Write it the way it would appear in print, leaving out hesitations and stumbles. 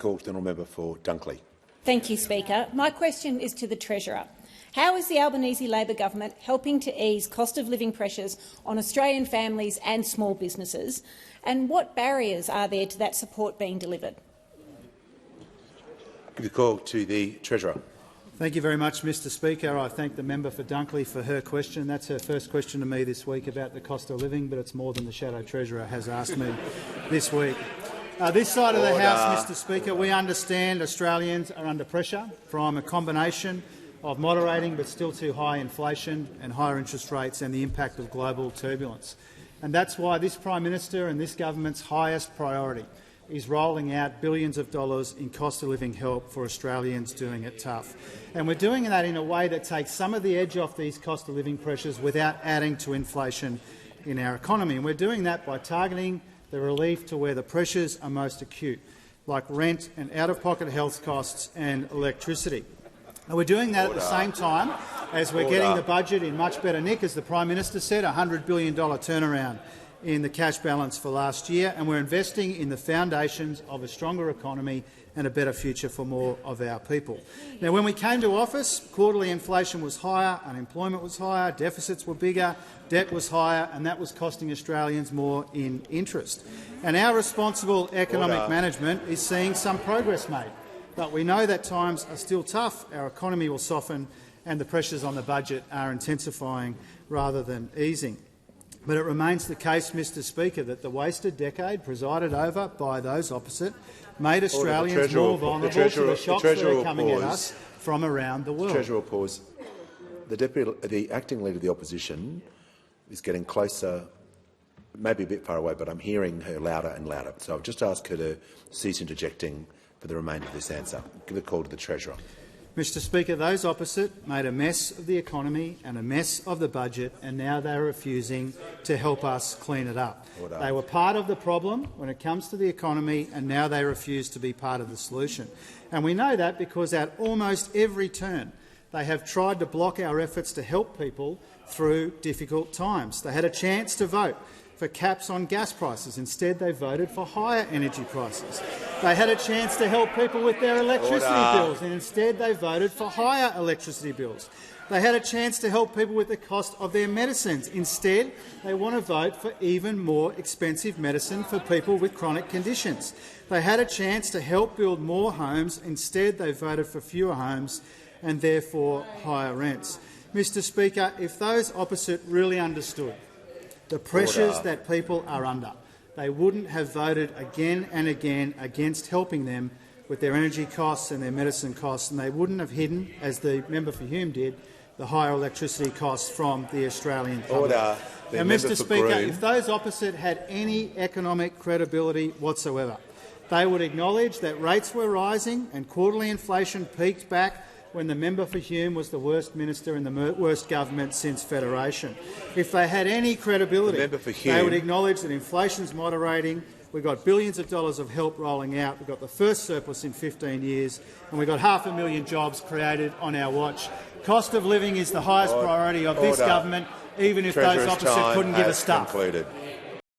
Call to the honourable member for Dunkley. Thank you, Speaker. My question is to the Treasurer. How is the Albanese Labor government helping to ease cost of living pressures on Australian families and small businesses, and what barriers are there to that support being delivered? Give the call to the Treasurer. Thank you very much, Mr Speaker. I thank the member for Dunkley for her question. That's her first question to me this week about the cost of living, but it's more than the Shadow Treasurer has asked me this week. This side of the House, Mr Speaker, we understand Australians are under pressure from a combination of moderating but still too high inflation and higher interest rates and the impact of global turbulence. And that's why this Prime Minister and this government's highest priority is rolling out billions of dollars in cost-of-living help for Australians doing it tough. And we're doing that in a way that takes some of the edge off these cost-of-living pressures without adding to inflation in our economy. And we're doing that by targeting the relief to where the pressures are most acute, like rent and out-of-pocket health costs and electricity. And we're doing that at the same time as we're getting the budget in much better nick, as the Prime Minister said, a $100 billion turnaround in the cash balance for last year, and we're investing in the foundations of a stronger economy and a better future for more of our people. Now, when we came to office, quarterly inflation was higher, unemployment was higher, deficits were bigger, debt was higher, and that was costing Australians more in interest. And our responsible economic management is seeing some progress made. But we know that times are still tough, our economy will soften, and the pressures on the budget are intensifying rather than easing. But it remains the case, Mr Speaker, that the wasted decade presided over by those opposite made Australians more vulnerable to the shocks that are coming at us from around the world. The Treasurer will pause. The acting leader of the opposition is getting closer, maybe a bit far away, but I'm hearing her louder and louder. So I'll just ask her to cease interjecting for the remainder of this answer. Give the call to the Treasurer. Mr Speaker, those opposite made a mess of the economy and a mess of the budget, and now they are refusing to help us clean it up. They were part of the problem when it comes to the economy, and now they refuse to be part of the solution. And we know that because at almost every turn they have tried to block our efforts to help people through difficult times. They had a chance to vote for caps on gas prices. Instead, they voted for higher energy prices. They had a chance to help people with their electricity bills, and instead they voted for higher electricity bills. They had a chance to help people with the cost of their medicines. Instead, they want to vote for even more expensive medicine for people with chronic conditions. They had a chance to help build more homes. Instead, they voted for fewer homes and therefore higher rents. Mr Speaker, if those opposite really understood the pressures that people are under, they wouldn't have voted again and again against helping them with their energy costs and their medicine costs, and they wouldn't have hidden, as the member for Hume did, the higher electricity costs from the Australian public. Now, Mr Speaker, if those opposite had any economic credibility whatsoever, they would acknowledge that rates were rising and quarterly inflation peaked back when the member for Hume was the worst minister in the worst government since Federation. If they had any credibility, they would acknowledge that inflation's moderating, we've got billions of dollars of help rolling out, we've got the first surplus in 15 years, and we've got 500,000 jobs created on our watch. Cost of living is the highest priority of this government, even if those opposite couldn't give a stuff.